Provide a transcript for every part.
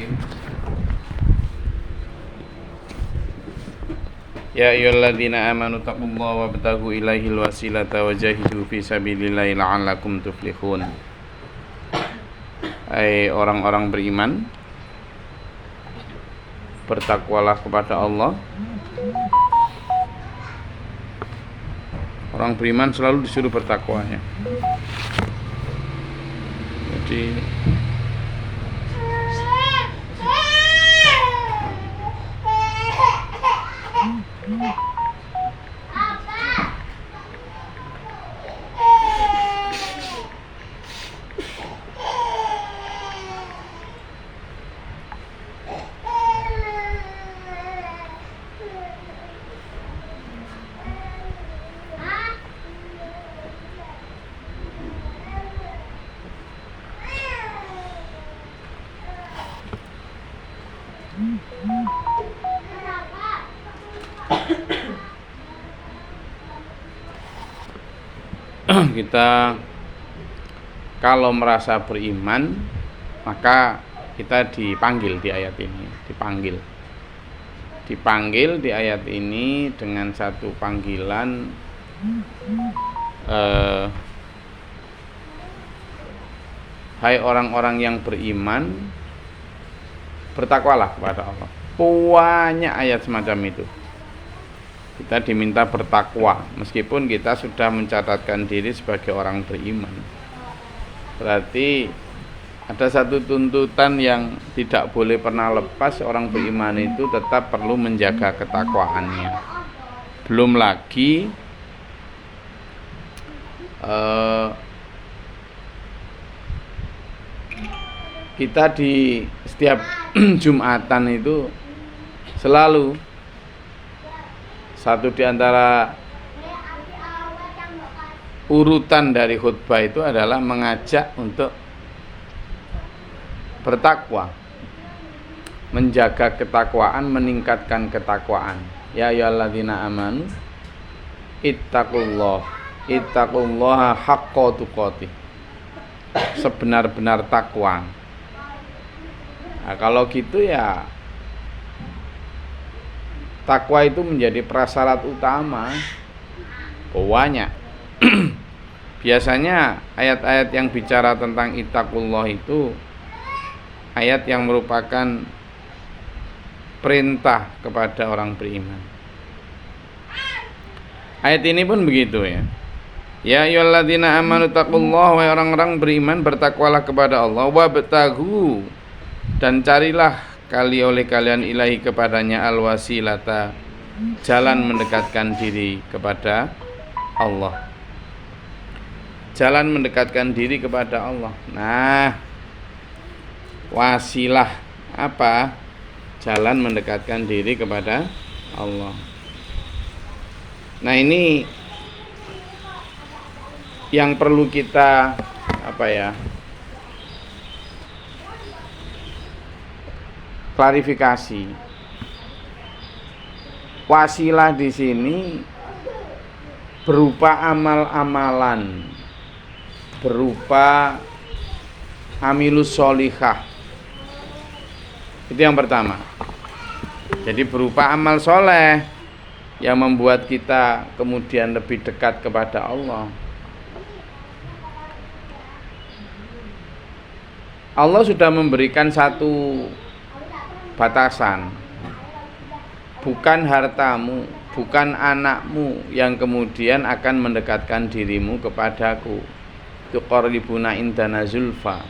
Bismillahirrahmanirrahim. Ya ayyuhalladzina amanu taqullaha wabtaghu ilaihil wasilata wajahidu fi sabilillahi la'allakum tuflihun. Hai orang-orang beriman, bertakwalah kepada Allah. Orang beriman selalu disuruh bertakwa ya. Jadi kita kalau merasa beriman, maka kita dipanggil di ayat ini, dipanggil di ayat ini dengan satu panggilan hai orang-orang yang beriman, bertakwalah kepada Allah. Banyak ayat semacam itu. Kita diminta bertakwa meskipun kita sudah mencatatkan diri sebagai orang beriman. Berarti ada satu tuntutan yang tidak boleh pernah lepas. Orang beriman itu tetap perlu menjaga ketakwaannya. Belum lagi kita di setiap Jumatan itu selalu satu di antara urutan dari khutbah itu adalah mengajak untuk bertakwa, menjaga ketakwaan, meningkatkan ketakwaan. Ya ayyuhalladzina amanu ittaqullaha haqqa tuqatih, sebenar-benar takwa. Nah, kalau gitu ya takwa itu menjadi prasyarat utama. Banyak. Biasanya ayat-ayat yang bicara tentang ittaqullah itu ayat yang merupakan perintah kepada orang beriman. Ayat ini pun begitu ya. Ya ayyuhalladzina amanu taqullaha, wahai orang-orang beriman, bertakwalah kepada Allah, wabtaghu, dan carilah oleh kalian ilahi kepadanya al-wasilata, jalan mendekatkan diri kepada Allah. Jalan mendekatkan diri kepada Allah. Nah, wasilah apa? Jalan mendekatkan diri kepada Allah. Nah, ini yang perlu kita klarifikasi. Wasilah di sini berupa amal-amalan, berupa amilus sholihah. Itu yang pertama. Jadi berupa amal soleh yang membuat kita kemudian lebih dekat kepada Allah. Allah sudah memberikan satu batasan. Bukan hartamu, bukan anakmu yang kemudian akan mendekatkan dirimu kepadaku. Tuqarribuna indana zulfa.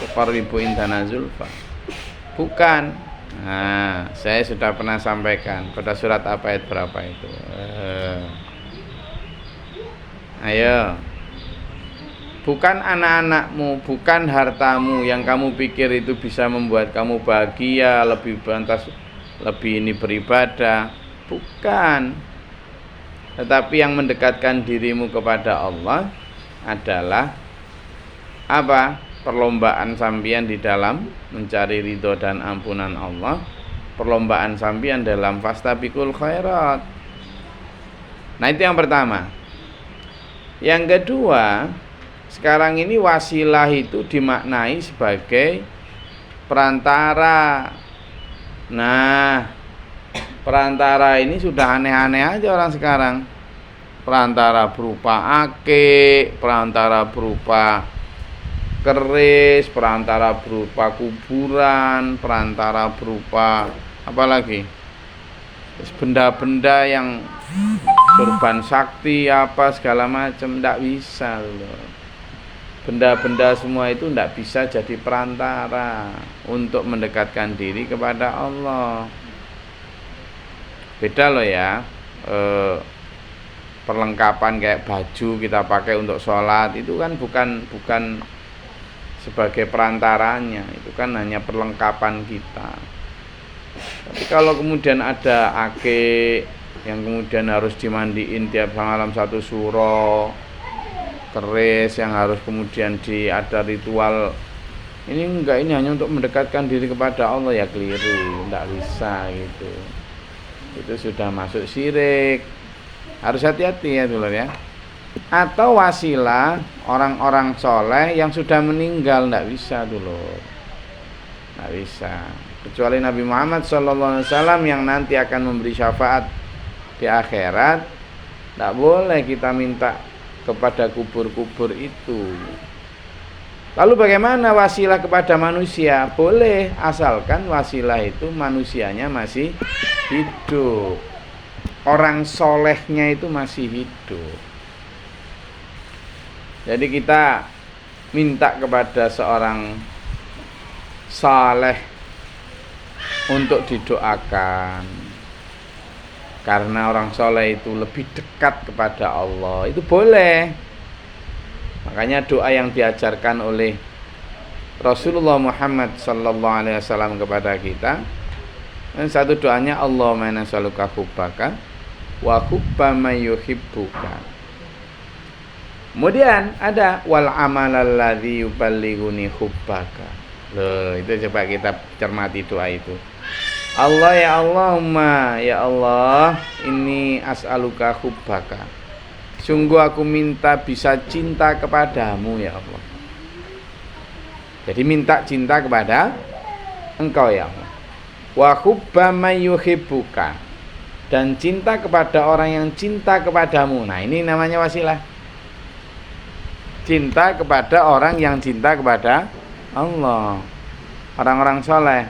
Tuqarribu indana zulfa. Bukan. Nah, saya sudah pernah sampaikan pada surat apa, ayat berapa itu? Ayo. Bukan anak-anakmu, bukan hartamu yang kamu pikir itu bisa membuat kamu bahagia, lebih pantas, lebih ini beribadah. Bukan. Tetapi yang mendekatkan dirimu kepada Allah adalah apa? Perlombaan sampeyan di dalam mencari ridho dan ampunan Allah. Perlombaan sampeyan dalam fastabiqul khairat. Nah, itu yang pertama. Yang kedua, sekarang ini wasilah itu dimaknai sebagai perantara. Nah, perantara ini sudah aneh-aneh aja orang sekarang. Perantara berupa akik, perantara berupa keris, perantara berupa kuburan, perantara berupa apa lagi? Benda-benda yang kurban sakti apa segala macam, ndak bisa loh. Benda-benda semua itu ndak bisa jadi perantara untuk mendekatkan diri kepada Allah. Beda loh ya, perlengkapan kayak baju kita pakai untuk sholat itu kan bukan sebagai perantaranya, itu kan hanya perlengkapan kita. Tapi kalau kemudian ada akik yang kemudian harus dimandiin tiap malam satu suro, keris yang harus kemudian ada ritual, ini enggak, ini hanya untuk mendekatkan diri kepada Allah, ya keliru, enggak bisa gitu. Itu sudah masuk syirik. Harus hati-hati ya dulu ya. Atau wasilah orang-orang soleh yang sudah meninggal, enggak bisa dulu. Enggak bisa. Kecuali Nabi Muhammad SAW yang nanti akan memberi syafaat di akhirat, enggak boleh kita minta kepada kubur-kubur itu. Lalu bagaimana wasilah kepada manusia? Boleh, asalkan wasilah itu manusianya masih hidup, orang solehnya itu masih hidup. Jadi kita minta kepada seorang saleh untuk didoakan, karena orang soleh itu lebih dekat kepada Allah, itu boleh. Makanya doa yang diajarkan oleh Rasulullah Muhammad SAW kepada kita, dan satu doanya, Allahumma nas'aluka hubbaka wa hubba man yuhibbuka. Kemudian ada wal amalal ladzi yuballighuni hubbaka. Loh, itu coba kita cermati doa itu. Allah ya Allahumma, ya Allah, ini as'aluka hubbaka. Sungguh aku minta bisa cinta kepadamu ya Allah. Jadi minta cinta kepada Engkau ya Allah. Wa hubba man yuhibbuka, dan cinta kepada orang yang cinta kepadamu. Nah, ini namanya wasilah. Cinta kepada orang yang cinta kepada Allah. Orang-orang soleh.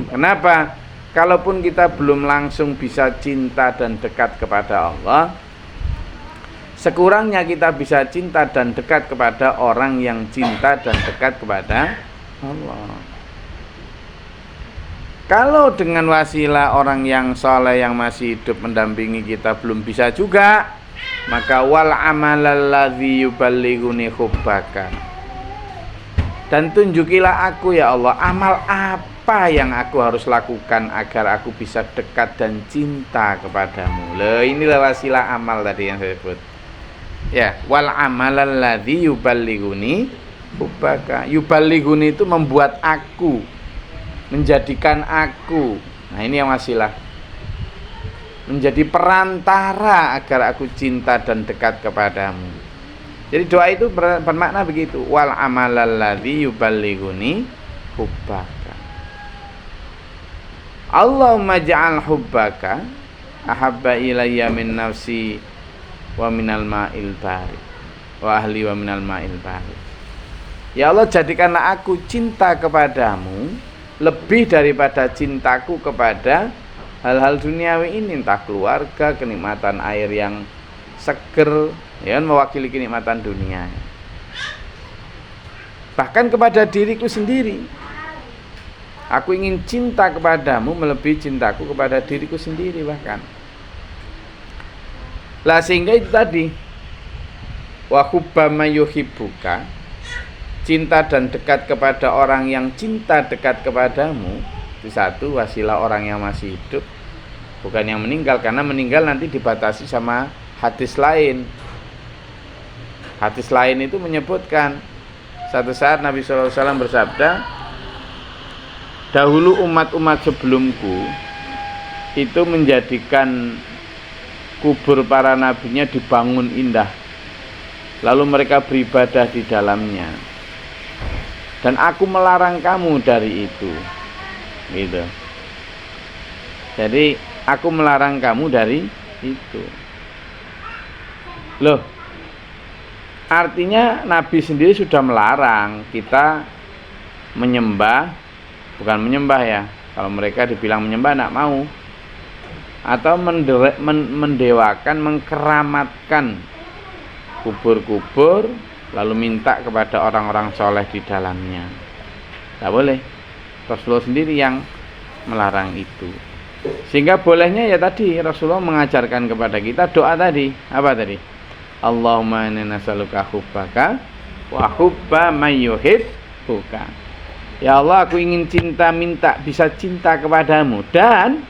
Kenapa? Kalaupun kita belum langsung bisa cinta dan dekat kepada Allah, sekurangnya kita bisa cinta dan dekat kepada orang yang cinta dan dekat kepada Allah. Kalau dengan wasilah orang yang soleh yang masih hidup mendampingi kita belum bisa juga, maka wal amalal ladzi yuballighuni hubbaka, dan tunjukilah aku ya Allah amal apa yang aku harus lakukan agar aku bisa dekat dan cinta kepadamu. Loh, inilah wasilah amal tadi yang saya sebut. Ya, wal amalal ladzi yuballighuni hubbaka. Yuballighuni itu membuat aku, menjadikan aku. Nah, ini yang wasilah. Menjadi perantara agar aku cinta dan dekat kepadamu. Jadi doa itu bermakna begitu. Wal amalal ladzi yuballighuni hubbaka. Allahumma ja'al hubbaka ahabba ilayya min nafsi wa minal ma'il bari wa ahli wa minal ma'il bari. Ya Allah, jadikanlah aku cinta kepadamu lebih daripada cintaku kepada hal-hal duniawi ini, entah keluarga, kenikmatan air yang seger, ya, mewakili kenikmatan dunia. Bahkan kepada diriku sendiri, aku ingin cinta kepadamu melebihi cintaku kepada diriku sendiri bahkan. Lah, sehingga itu tadi, wa hubba may yuhibbuka, cinta dan dekat kepada orang yang cinta dekat kepadamu. Itu satu, wasilah orang yang masih hidup, bukan yang meninggal, karena meninggal nanti dibatasi sama hadis lain. Hadis lain itu menyebutkan, satu saat Nabi SAW bersabda, dahulu umat-umat sebelumku itu menjadikan kubur para nabinya dibangun indah, lalu mereka beribadah di dalamnya. dan aku melarang kamu dari itu. Gitu. Jadi aku melarang kamu dari itu. Loh, artinya Nabi sendiri sudah melarang kita menyembah, bukan menyembah ya. Kalau mereka dibilang menyembah enggak mau. Atau mendewakan, mengkeramatkan kubur-kubur lalu minta kepada orang-orang soleh di dalamnya. Tidak boleh. Rasulullah sendiri yang melarang itu. Sehingga bolehnya ya tadi Rasulullah mengajarkan kepada kita doa tadi. Apa tadi? Allahumma inna nas'aluka hubbaka wa hubba man yuhibbuka. Ya Allah, aku ingin minta bisa cinta kepadamu dan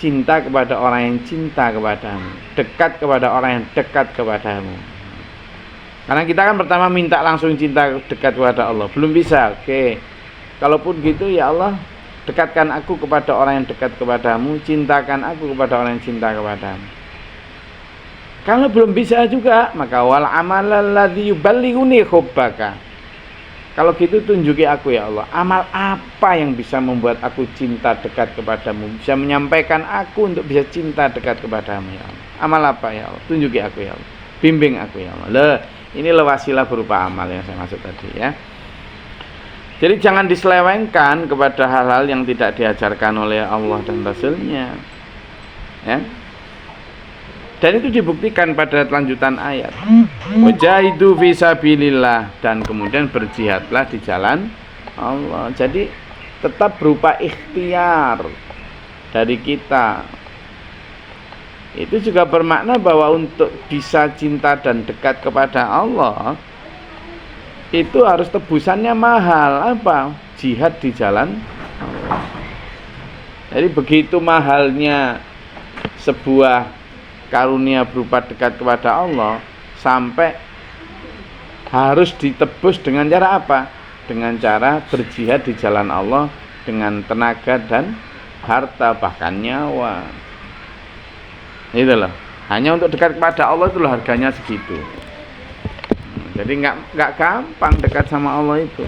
cinta kepada orang yang cinta kepadamu, dekat kepada orang yang dekat kepadamu. Karena kita kan pertama minta langsung cinta dekat kepada Allah, belum bisa. Oke, kalaupun gitu ya Allah, dekatkan aku kepada orang yang dekat kepadamu, cintakan aku kepada orang yang cinta kepadamu. Kalau belum bisa juga, maka wal amalal ladzi yuballighuni hubbaka. Kalau gitu tunjuki aku ya Allah, amal apa yang bisa membuat aku cinta dekat kepadamu, bisa menyampaikan aku untuk bisa cinta dekat kepadamu ya Allah. Amal apa ya Allah, tunjuki aku ya Allah, bimbing aku ya Allah. Inilah wasilah berupa amal yang saya maksud tadi ya. Jadi jangan diselewengkan kepada hal-hal yang tidak diajarkan oleh Allah dan Rasul-Nya ya. Dan itu dibuktikan pada lanjutan ayat. Wajahidu fisabilillah, dan kemudian berjihadlah di jalan Allah. Jadi tetap berupa ikhtiar dari kita. Itu juga bermakna bahwa untuk bisa cinta dan dekat kepada Allah itu harus tebusannya mahal. Apa? Jihad di jalan Allah. Jadi begitu mahalnya sebuah karunia berupa dekat kepada Allah, sampai harus ditebus dengan cara apa? Dengan cara berjihad di jalan Allah dengan tenaga dan harta, bahkan nyawa. Itu loh. Hanya untuk dekat kepada Allah itu loh harganya segitu. Jadi nggak gampang dekat sama Allah itu.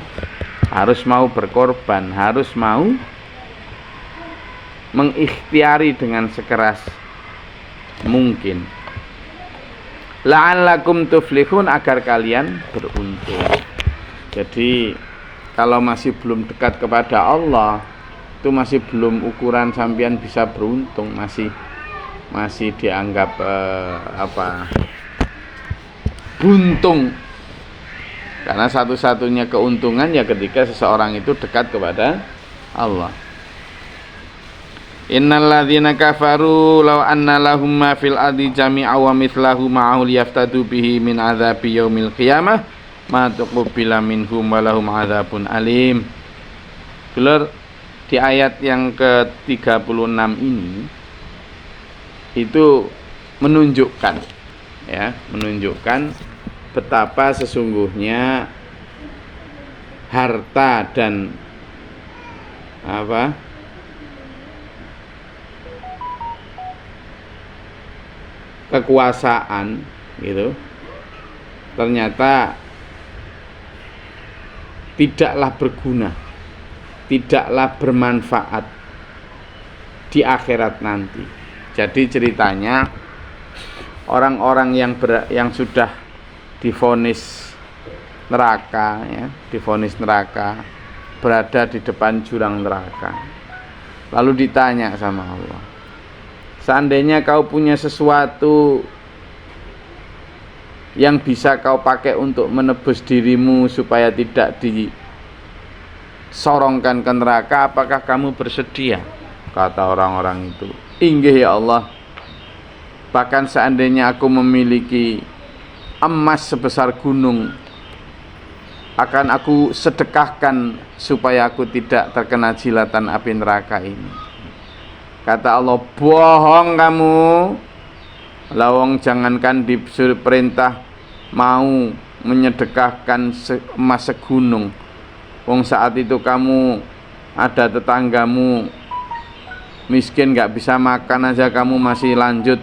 Harus mau berkorban, harus mau mengikhtiari dengan sekeras mungkin. La'allakum tuflihun, agar kalian beruntung. Jadi kalau masih belum dekat kepada Allah, itu masih belum ukuran sampean bisa beruntung, masih dianggap buntung. Karena satu-satunya keuntungan ya ketika seseorang itu dekat kepada Allah. Innal ladzina kafaru law anna lahum ma fil ardi jami'a wa mithlahu ma'ahu liyaftadu bihi min adzabi yaumil qiyamah ma tuqbila minhum wa lahum adzabun alim. Dulur, di ayat yang ke-36 ini itu menunjukkan betapa sesungguhnya harta dan kekuasaan gitu ternyata tidaklah berguna, tidaklah bermanfaat di akhirat nanti. Jadi ceritanya orang-orang yang sudah divonis neraka ya, divonis neraka, berada di depan jurang neraka. Lalu ditanya sama Allah, seandainya kau punya sesuatu yang bisa kau pakai untuk menebus dirimu supaya tidak disorongkan ke neraka, apakah kamu bersedia? Kata orang-orang itu, inggih ya Allah, bahkan seandainya aku memiliki emas sebesar gunung, akan aku sedekahkan supaya aku tidak terkena jilatan api neraka ini. Kata Allah, bohong kamu. Lawang jangankan disuruh perintah mau menyedekahkan emas segunung, wong saat itu kamu ada tetanggamu miskin gak bisa makan aja, kamu masih lanjut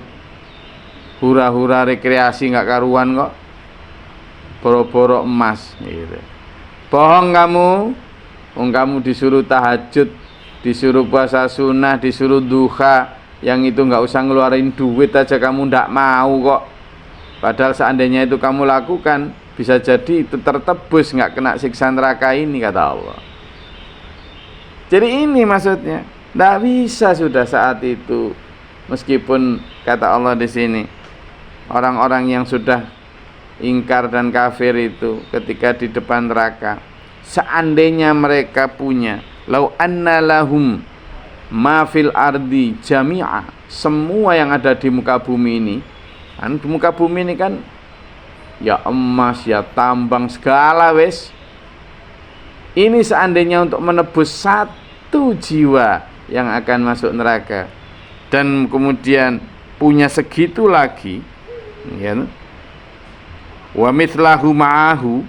hura-hura rekreasi gak karuan kok, boro-boro emas gitu. Bohong kamu. Kamu disuruh tahajud, disuruh puasa sunnah, disuruh duha, yang itu nggak usah ngeluarin duit aja kamu ndak mau kok. Padahal seandainya itu kamu lakukan, bisa jadi itu tertebus, nggak kena siksa neraka ini, kata Allah. Jadi ini maksudnya, ndak bisa sudah saat itu. Meskipun kata Allah di sini, orang-orang yang sudah ingkar dan kafir itu ketika di depan neraka, seandainya mereka punya lau anna lahum ma fil ardi jami'a, semua yang ada di muka bumi ini, kan di muka bumi ini kan ya emas, ya tambang, segala wes. Ini seandainya untuk menebus satu jiwa yang akan masuk neraka, dan kemudian punya segitu lagi, ya, wa mithlahu ma'ahu,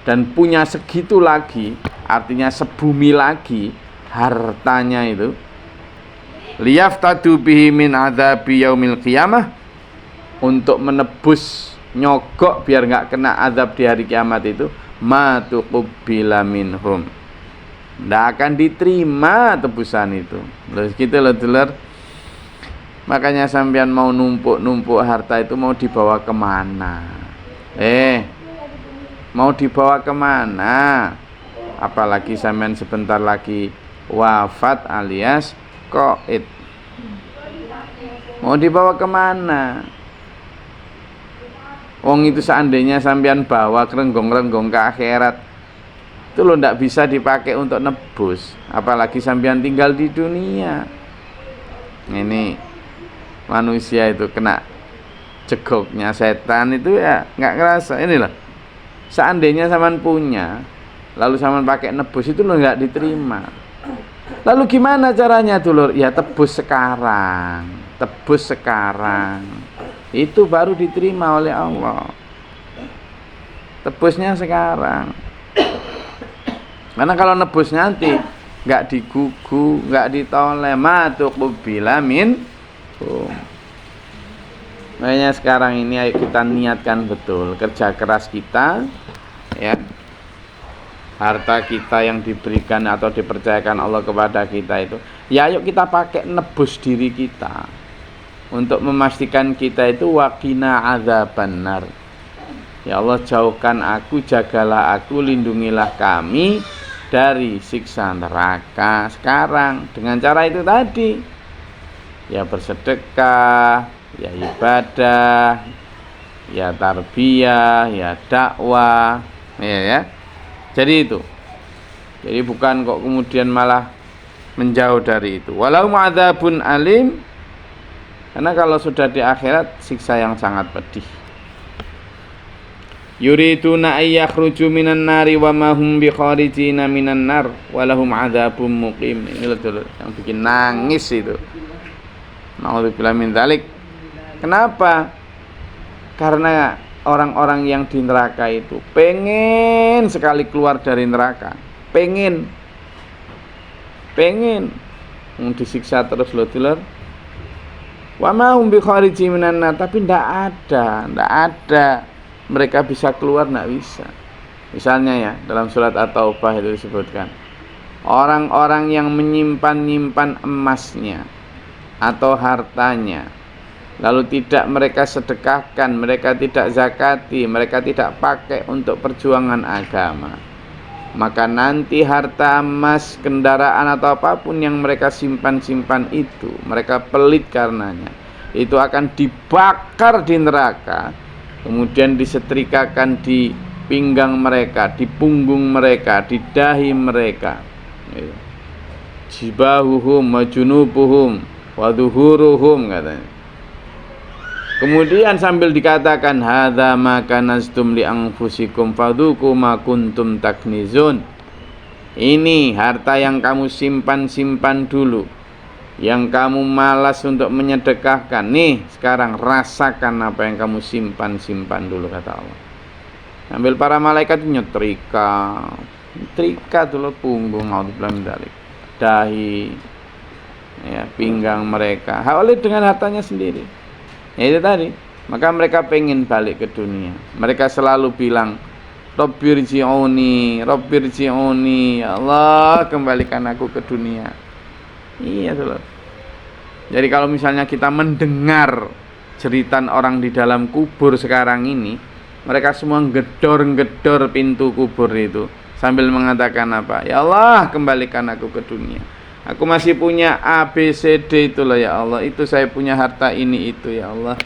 dan punya segitu lagi, artinya sebumi lagi hartanya itu, liyaftadu bihi min adzabi yaumil qiyamah, untuk menebus, nyogok biar nggak kena azab di hari kiamat itu, ma tuqbila minhum, nggak akan diterima tebusan itu. Terus gitu loh dulur. Makanya sampean mau numpuk harta itu mau dibawa kemana? Mau dibawa kemana? Apalagi sampean sebentar lagi wafat alias qaid. Mau dibawa kemana? Wong itu seandainya sampean bawa kerenggong-renggong ke akhirat, itu lo ndak bisa dipakai untuk nebus. Apalagi sampean tinggal di dunia. Ini manusia itu kena jegoknya setan itu ya nggak ngerasa. Inilah, seandainya sampean punya, lalu sampean pakai nebus, itu lo nggak diterima. Lalu gimana caranya dulur? Ya tebus sekarang, tebus sekarang, itu baru diterima oleh Allah. Tebusnya sekarang. Karena kalau nebus nanti nggak digugu, nggak ditoleh, matuqbila min. Makanya sekarang ini ayo kita niatkan betul kerja keras kita, ya, harta kita yang diberikan atau dipercayakan Allah kepada kita itu, ya ayo kita pakai nebus diri kita untuk memastikan kita itu waqina adzabannar. Ya Allah, jauhkan aku, jagalah aku, lindungilah kami dari siksa neraka sekarang dengan cara itu tadi, ya bersedekah, ya ibadah, ya tarbiyah, ya dakwah, ya. Jadi itu. Jadi bukan kok kemudian malah menjauh dari itu. Walau ma'adzabun alim, karena kalau sudah di akhirat siksa yang sangat pedih. Yuriduna ayyakhruju minan nari wa ma hum bikharijina minan nar wa lahum adzabun muqim. Ini loh yang bikin nangis itu. Nauzubillah min dzalik. Kenapa? Karena orang-orang yang di neraka itu pengen sekali keluar dari neraka, pengen disiksa terus loh dulur. Wa ma hum bikharijina minan nar, tapi ndak ada mereka bisa keluar, ndak bisa. Misalnya ya dalam surat At-Taubah itu disebutkan orang-orang yang menyimpan emasnya atau hartanya, lalu tidak mereka sedekahkan, mereka tidak zakati, mereka tidak pakai untuk perjuangan agama, maka nanti harta emas, kendaraan atau apapun yang mereka simpan itu, mereka pelit karenanya, itu akan dibakar di neraka, kemudian disetrikakan di pinggang mereka, di punggung mereka, di dahi mereka, jibahuhum wa junubuhum wa dhuhuruhum, katanya. Kemudian sambil dikatakan hadza ma kanastum li anfusikum fadzuqu ma kuntum taknizun. Ini harta yang kamu simpan dulu, yang kamu malas untuk menyedekahkan. Nih, sekarang rasakan apa yang kamu simpan dulu, kata Allah. Ambil para malaikat nyetrika dulu punggung, naudzubillah min dzalik, dahi, ya, pinggang mereka, oleh dengan hartanya sendiri. Ya itu tadi. Maka mereka pengen balik ke dunia. Mereka selalu bilang, Rabbirji'uni, Rabbirji'uni, ya Allah kembalikan aku ke dunia. Iya Saudara. Jadi kalau misalnya kita mendengar jeritan orang di dalam kubur sekarang ini, mereka semua gedor-gedor pintu kubur itu sambil mengatakan apa? Ya Allah kembalikan aku ke dunia. Aku masih punya A, B, C, D itulah ya Allah. Itu saya punya harta ini itu ya Allah.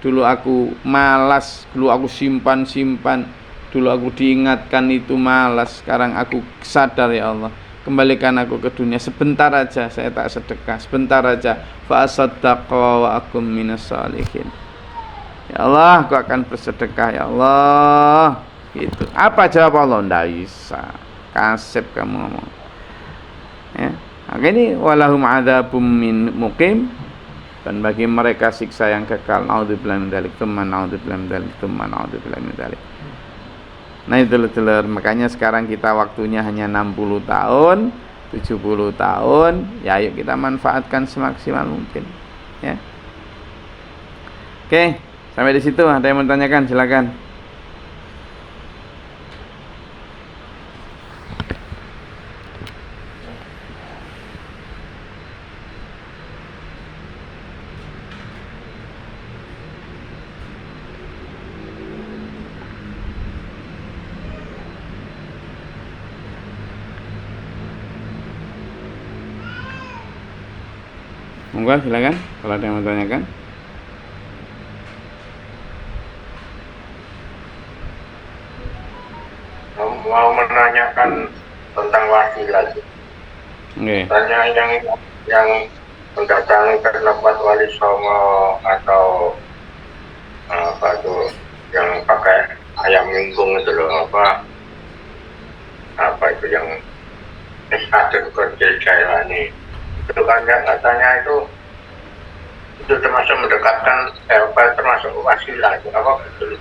Dulu aku malas, dulu aku simpan-simpan, dulu aku diingatkan itu malas. Sekarang aku sadar ya Allah, kembalikan aku ke dunia. Sebentar aja saya tak sedekah, sebentar aja. Fa asaddaqa wa akum minas shalihin. Ya Allah, aku akan bersedekah ya Allah. Gitu. Apa jawab Allah? Nggak bisa. Kasep kamu ngomong. Ya. Maka ini walahum adzabum min muqim, dan bagi mereka siksa yang kekal. Naudzubillahi min dzalik, tsumma naudzubillahi min dzalik, tsumma naudzubillahi min dzalik. Nah itu telur. Makanya sekarang kita waktunya hanya 60 tahun, 70 tahun. Ya ayo kita manfaatkan semaksimal mungkin. Ya. Oke, sampai di situ. Ada yang mau tanyakan? Silakan. Monggo silakan kalau ada yang mau tanyakan. Mau menanyakan tentang wasilah. Okay. Tanya yang mendatangi ke tempat wali songo atau apa tuh yang pakai ayam minggung itu loh, apa itu yang ada kerja jailani. Itu kan katanya itu termasuk mendekatkan termasuk wasilah itu apa betul?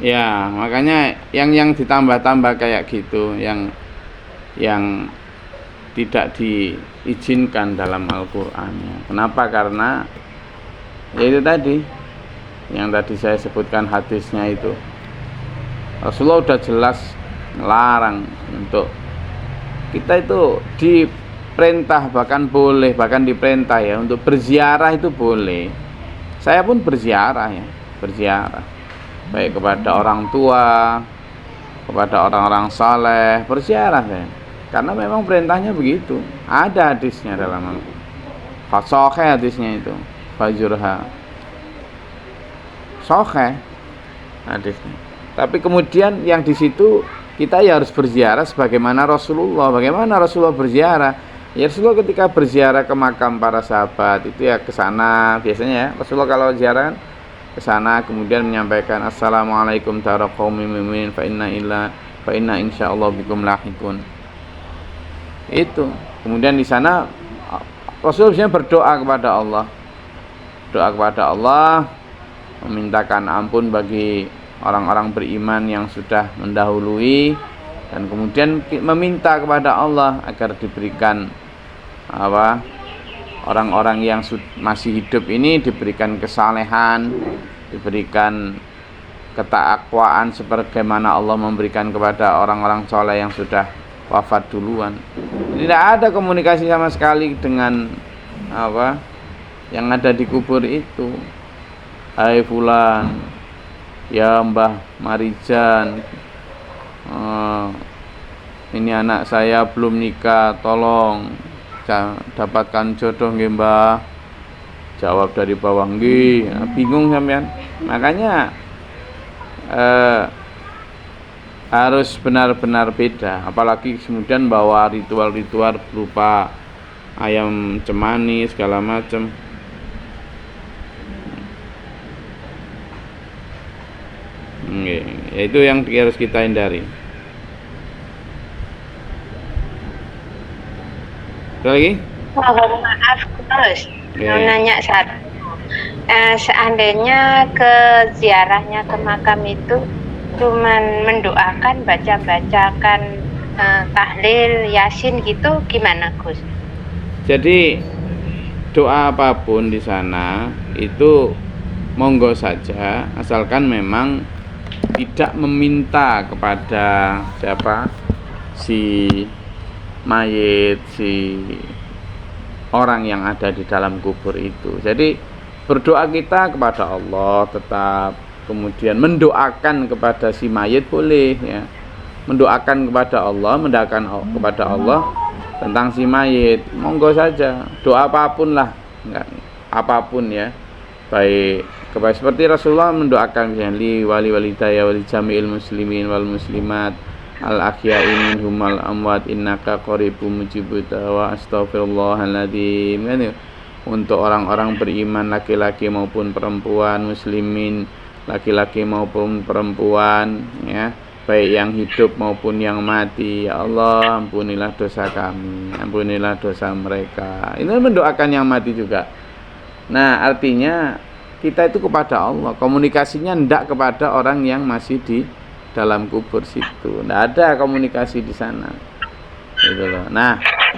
Ya, makanya yang ditambah-tambah kayak gitu, yang tidak diizinkan dalam Al-Qur'an. Kenapa? Karena ya itu tadi yang tadi saya sebutkan hadisnya itu. Rasulullah udah jelas melarang untuk kita itu diperintah, bahkan boleh, bahkan diperintah ya untuk berziarah itu boleh. Saya pun berziarah ya, berziarah baik kepada orang tua, kepada orang-orang saleh, berziarah saya. Karena memang perintahnya begitu. Ada hadisnya dalam Sahih hadisnya itu. Fajurha. Sahih hadisnya. Tapi kemudian yang di situ kita ya harus berziarah sebagaimana Rasulullah. Bagaimana Rasulullah berziarah? Ya Rasulullah ketika berziarah ke makam para sahabat itu ya ke sana biasanya ya. Rasulullah kalau ziarah ke sana kemudian menyampaikan assalamualaikum warahmatullahi wabarakatuh fa inna insyaallah bikum lahiqun. Itu. Kemudian di sana Rasulullah biasanya berdoa kepada Allah. Doa kepada Allah memintakan ampun bagi orang-orang beriman yang sudah mendahului, dan kemudian meminta kepada Allah agar diberikan orang-orang yang masih hidup ini diberikan kesalehan, diberikan ketakwaan sebagaimana Allah memberikan kepada orang-orang soleh yang sudah wafat duluan. Tidak ada komunikasi sama sekali dengan yang ada di kubur itu. Hai fulan, ya Mbah Marijan, ini anak saya belum nikah, tolong dapatkan jodoh nggih Mbah. Jawab dari bawah nggih. Bingung sampean. Makanya harus benar-benar beda. Apalagi kemudian bawa ritual-ritual berupa ayam cemani segala macam. Ya itu yang harus kita hindari. Ada lagi? Mohon maaf Gus, mau nanya satu. Seandainya ke ziarahnya ke makam itu cuman mendoakan, baca-bacakan tahlil, yasin gitu, gimana Gus? Jadi doa apapun di sana itu monggo saja, asalkan memang tidak meminta kepada siapa, si mayit, si orang yang ada di dalam kubur itu. Jadi berdoa kita kepada Allah tetap, kemudian mendoakan kepada si mayit boleh ya, mendoakan kepada Allah tentang si mayit, monggo saja, doa apapun lah, enggak, apapun ya, baik kepada seperti Rasulullah mendoakan misalnya li wali walidayya wali jami'il muslimin wal muslimat al ahya'i minhum wal amwat innaka qaribun mujibud wa astaghfirullahaladzim kan ya? Untuk orang-orang beriman laki-laki maupun perempuan, muslimin laki-laki maupun perempuan ya, baik yang hidup maupun yang mati. Ya Allah, ampunilah dosa kami, ampunilah dosa mereka. Ini mendoakan yang mati juga. Nah, artinya kita itu kepada Allah, komunikasinya ndak kepada orang yang masih di dalam kubur situ. Ndak ada komunikasi di sana. Gitu loh. Nah,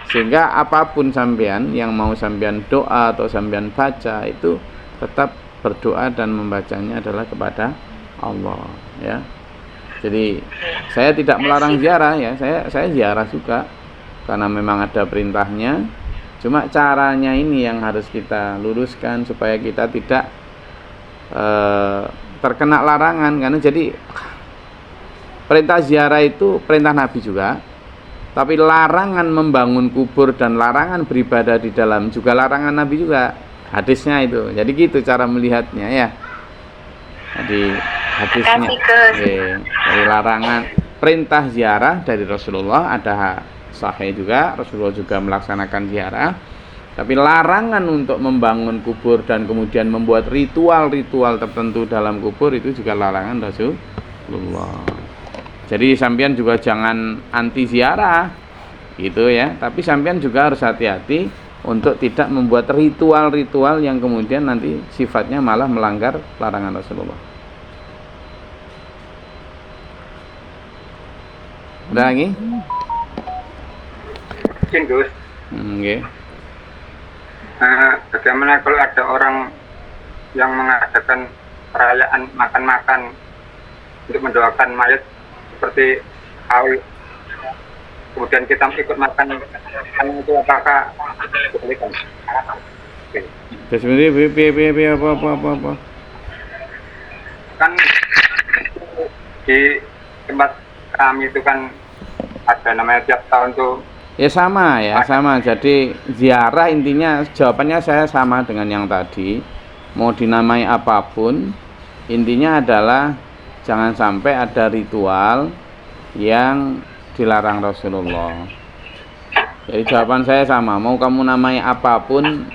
sehingga apapun sampean yang mau sampean doa atau sampean baca itu tetap berdoa dan membacanya adalah kepada Allah ya. Jadi saya tidak melarang ziarah ya, saya ziarah juga karena memang ada perintahnya. Cuma caranya ini yang harus kita luruskan supaya kita tidak terkena larangan, karena jadi perintah ziarah itu perintah Nabi juga, tapi larangan membangun kubur dan larangan beribadah di dalam juga larangan Nabi juga, hadisnya itu. Jadi gitu cara melihatnya ya. Jadi hadisnya dari larangan, perintah ziarah dari Rasulullah ada sahih juga, Rasulullah juga melaksanakan ziarah. Tapi larangan untuk membangun kubur dan kemudian membuat ritual-ritual tertentu dalam kubur itu juga larangan Rasulullah. Jadi sampean juga jangan anti ziarah gitu ya, tapi sampean juga harus hati-hati untuk tidak membuat ritual-ritual yang kemudian nanti sifatnya malah melanggar larangan Rasulullah. Udah lagi? Gus. Okay. Bagaimana kalau ada orang yang mengadakan perayaan makan-makan untuk mendoakan mayat seperti haul, kemudian kita ikut makan itu apakah boleh kan? Sebenarnya apa? Kan di tempat kami itu kan ada namanya tiap tahun tuh. Ya sama. Jadi ziarah intinya jawabannya saya sama dengan yang tadi. Mau dinamai apapun, intinya adalah jangan sampai ada ritual yang dilarang Rasulullah. Jadi jawaban saya sama. Mau kamu namai apapun,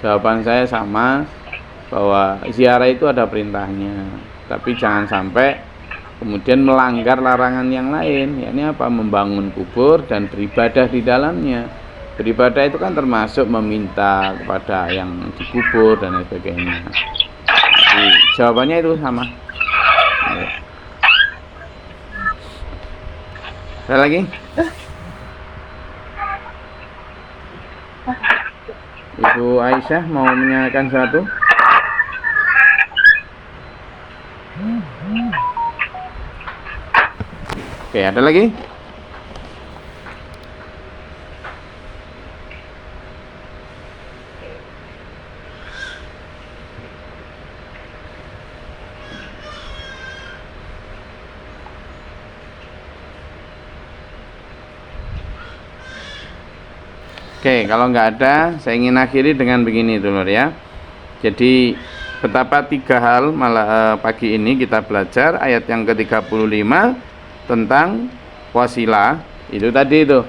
jawaban saya sama, bahwa ziarah itu ada perintahnya. Tapi jangan sampai kemudian melanggar larangan yang lain, yakni apa? Membangun kubur dan beribadah di dalamnya. Beribadah itu kan termasuk meminta kepada yang dikubur dan lain sebagainya. Jadi jawabannya itu sama. Ada lagi? Ibu Aisyah mau menanyakan sesuatu? Oke, ada lagi? Oke, kalau nggak ada, saya ingin akhiri dengan begini dulu ya. Jadi betapa tiga hal pagi ini kita belajar ayat yang ke-35 tentang wasilah. Itu tadi itu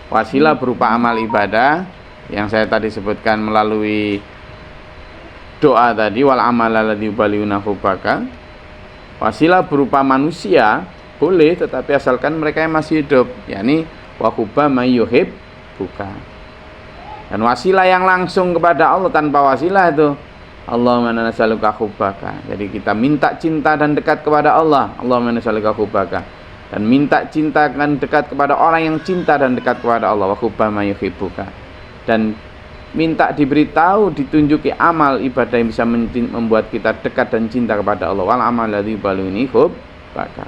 wasilah berupa amal ibadah yang saya tadi sebutkan melalui doa tadi, wal amal alladzi yuballighuna hubbaka. Wasilah berupa manusia boleh, tetapi asalkan mereka yang masih hidup, yakni wa hubba may yuhib buka. Dan wasilah yang langsung kepada Allah tanpa wasilah itu Allahumma inna nas'aluka hubbaka. Jadi kita minta cinta dan dekat kepada Allah. Allahumma inna nas'aluka hubbaka. Dan minta cinta dan dekat kepada orang yang cinta dan dekat kepada Allah. Wa hubba may yuhibbuka. Dan minta diberitahu, ditunjuki amal ibadah yang bisa membuat kita dekat dan cinta kepada Allah. Wal amal ladzi baluni hubbaka.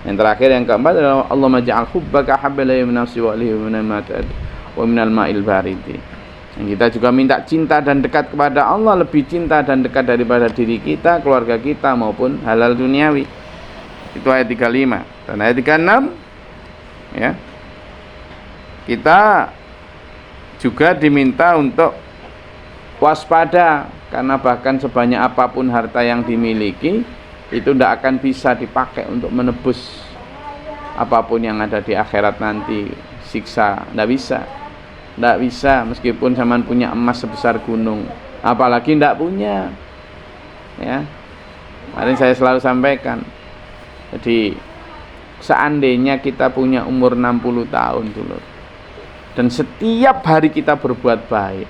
Yang terakhir, yang keempat adalah Allah maj'al hubbaka habba ilayya min nafsi wa alihi wa minal ma'il baridi. Dan kita juga minta cinta dan dekat kepada Allah, lebih cinta dan dekat daripada diri kita, keluarga kita maupun halal duniawi. Itu ayat 35. Dan ayat 36 ya. Kita juga diminta untuk waspada, karena bahkan sebanyak apapun harta yang dimiliki itu tidak akan bisa dipakai untuk menebus apapun yang ada di akhirat nanti, siksa, tidak bisa. Tidak bisa, meskipun zaman punya emas sebesar gunung, apalagi tidak punya. Ya, kemarin saya selalu sampaikan. Jadi seandainya kita punya umur 60 tahun dulu, dan setiap hari kita berbuat baik,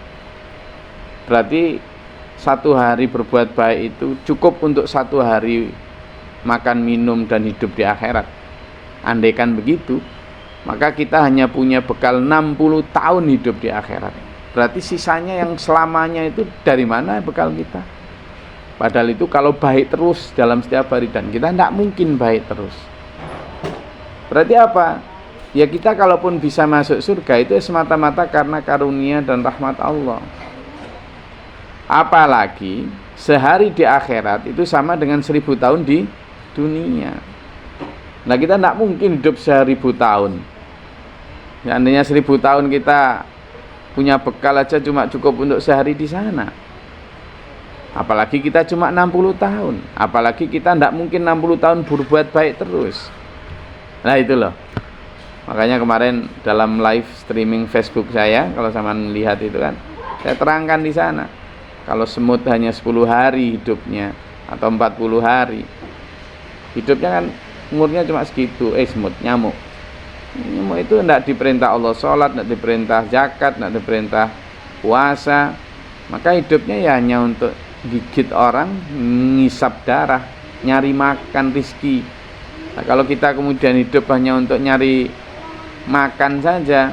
berarti satu hari berbuat baik itu cukup untuk satu hari makan, minum, dan hidup di akhirat. Andaikan begitu, maka kita hanya punya bekal 60 tahun hidup di akhirat. Berarti sisanya yang selamanya itu dari mana bekal kita? Padahal itu kalau baik terus dalam setiap hari, dan kita tidak mungkin baik terus. Berarti apa? Ya kita kalaupun bisa masuk surga itu semata-mata karena karunia dan rahmat Allah. Apalagi sehari di akhirat itu sama dengan 1000 tahun di dunia. Nah, kita tidak mungkin hidup 1000 tahun. Seandainya 1000 tahun kita punya bekal aja cuma cukup untuk sehari di sana. Apalagi kita cuma 60 tahun. Apalagi kita tidak mungkin 60 tahun berbuat baik terus. Nah itu loh. Makanya kemarin dalam live streaming Facebook saya, kalau sama lihat itu kan, saya terangkan di sana. Kalau semut hanya 10 hari hidupnya atau 40 hari, hidupnya kan umurnya cuma segitu. Semut, nyamuk itu tidak diperintah Allah sholat, tidak diperintah zakat, tidak diperintah puasa, maka hidupnya ya hanya untuk gigit orang, ngisap darah, nyari makan rizki. Nah, kalau kita kemudian hidup hanya untuk nyari makan saja,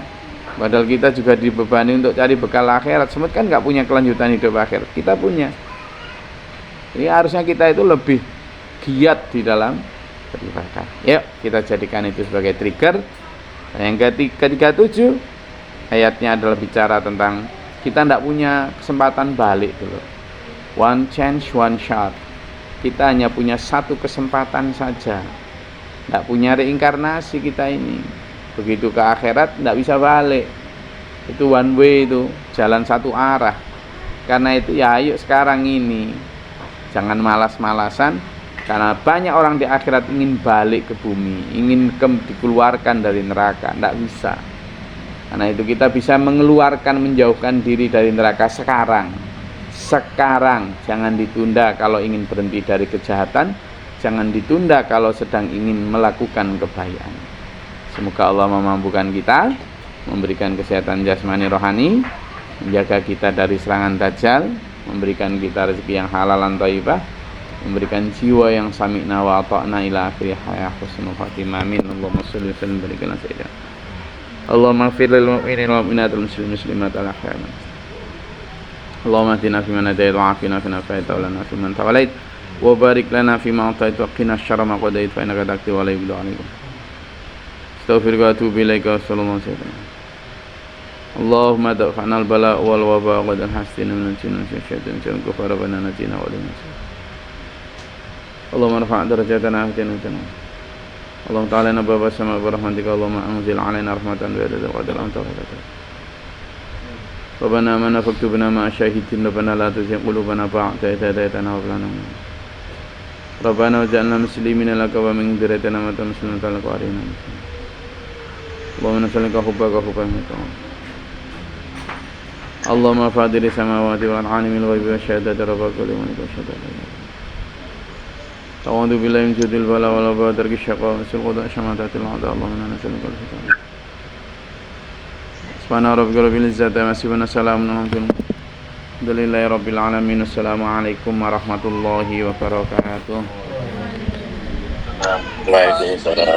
padahal kita juga dibebani untuk cari bekal akhirat. Semut kan nggak punya kelanjutan hidup akhirat, kita punya. Jadi harusnya kita itu lebih giat di dalam beribadah. Yuk kita jadikan itu sebagai trigger. Yang ke-37 ayatnya adalah bicara tentang kita tidak punya kesempatan balik dulu. One chance, one shot. Kita hanya punya satu kesempatan saja. Tidak punya reinkarnasi kita ini. Begitu ke akhirat tidak bisa balik. Itu one way, itu jalan satu arah. Karena itu ya ayo sekarang ini, jangan malas-malasan, karena banyak orang di akhirat ingin balik ke bumi, ingin dikeluarkan dari neraka. Tidak bisa. Karena itu kita bisa mengeluarkan, menjauhkan diri dari neraka sekarang. Sekarang, jangan ditunda kalau ingin berhenti dari kejahatan, jangan ditunda kalau sedang ingin melakukan kebaikan. Semoga Allah memampukan kita, memberikan kesehatan jasmani rohani, menjaga kita dari serangan dajjal, memberikan kita rezeki yang halal dan thayyibah, memberikan jiwa yang sami'na wa ata'na ila akhir hayat husnul khatimah. Amin. Allahumma shalli wa sallim barik ala sayyidina. Allahumma ighfir lil mu'minina wal mu'minat wal muslimat al ahya'. Allahumma ahdina fi man hadayt wa 'afina fi man afayt wa lana fi man tawallait wa barik lana fi ma ata'it wa qina syarra ma qadait fa innaka taqdi wa la yuqda 'alaik. Astaghfiruka wa atubu ilaika. Sallallahu alaihi wasallam. Allahumma da'fa'na al bala' wal waba' wa dan hasina min al-jinni wa syaitan wa kufara wa najina wa lana. Allahumma rafa' darajatana ahdina tana. Allahumma ta'ala nababa sama birahmatika. Allahumma anzil alaina rahmatan wa adada wa adala anta rahmatan. Rabbana amana faktubna ma'a syahidin. Rabbana la tuzigh qulubana ba'da idh hadaytana wa hab lana min ladunka. Rabbana waj'alna muslimina laka wa min dhurriyyatina ummatan muslimatan laka wa arina. Allahumma nas'aluka hubbaka hubban mutawwal. Allahumma fadhil samawati wal alimil ghaibi wa syahadati rabbaka wa liman syahadati. أعوذ بالله من جود البلاء والوباء وترك الشقاء وسوء القضاء شماتة الأعداء اللهم إنا نسألك الفتح. سبحان ربك رب العزة عما يصفون وسلام على المرسلين الحمد لله رب العالمين. السلام عليكم ورحمة الله وبركاته.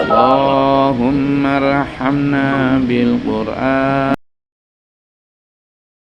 اللهم ارحمنا بالقرآن.